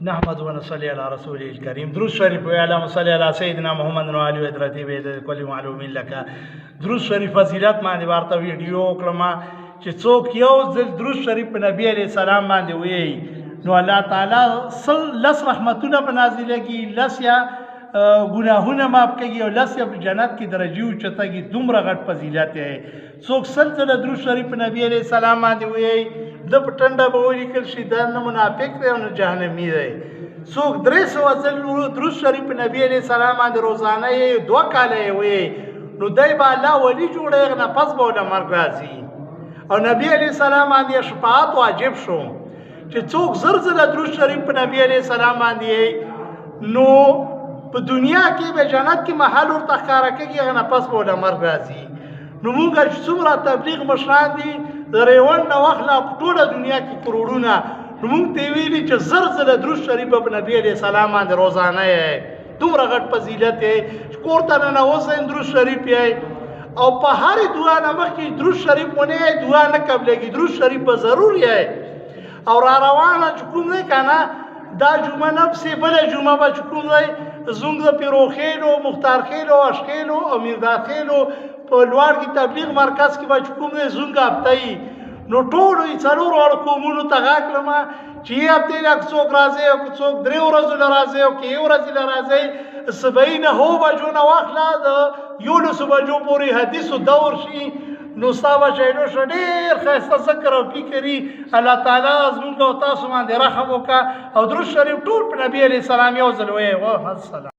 نحمد ونصلي على رسوله الكريم. درود شریف وی اللهم صل علی سیدنا محمد و علی حضرت به کل معلوم لك. درود شریف فضیلت باندې ورته ویډیو کړم چې څوک یو ځل درود شریف په نبی علیہ السلام باندې وی نو الله تعالی لس رحمتونه په نازلېږي، لس یا گناهونه معاف کوي او لس یا جنت کې درجه اوچتهږي. دومره غټ فضیلت دی. څوک سلسله درود شریف په نبی علیہ السلام باندې وی د په ټنډه به ولیکل شي دا نه منافق دی او نه جهنمي دی. څوک 300 ځل درود شریف په نبی علیہ السلام باندې روزانه یې 2 کاله وی نو دی به الله ولی جوړی، نه پس به له مرګ راځي. او نبی علیہ السلام باندې شفاعت واجب شو چې څوک زر زر درود شریف په نبی علیہ السلام باندې نو په دنیا کې به جنت کې محل ورته ښکاره کېږي، نه پس به له مرګ راځي. نو موږ چې څومره تبلیغ مشران دي د ریوان نه واخله په ټوله دنیا کې کروڑونه، نو موږ ته ویلي چې زر زر درود شریف په نبی علیہ السلام باندې روزانه یې دومره غټ فضیلت یې چې کور ته ننوځئ درود شریف یې او په هرې دعا نه مخکې درود شریف ونه یې دعا نه قبلېږي، درود شریف به ضرور یې. او را روانه چې کوم دی که نه دا جمعه نفسې بله جمعه به چې کوم دی زموږ د پیروخیلو، مختارخیلو، اشخیلو او میرداخیلو په لوړ کې تبلیغ مرکز کې به چې کوم دی زموږ هفته یي نو ټولو یې څلورو واړو قومونو ته غږ کړم چې یې هفتې نه که څوک راځئ او که څوک 3 ورځو له راځئ او که 1 ورځې له راځئ سبعي 9 بجو نه واخله د 11 بجو پورې حدیثو دور شي نو ستا بچیانو ښه ډېر ښایسته ذکر او فکري. الله تعالی زموږ او تاسو باندې رحم وکړه او درود شریف ټول په نبي علیه السلام یو ځل ویې. السلام.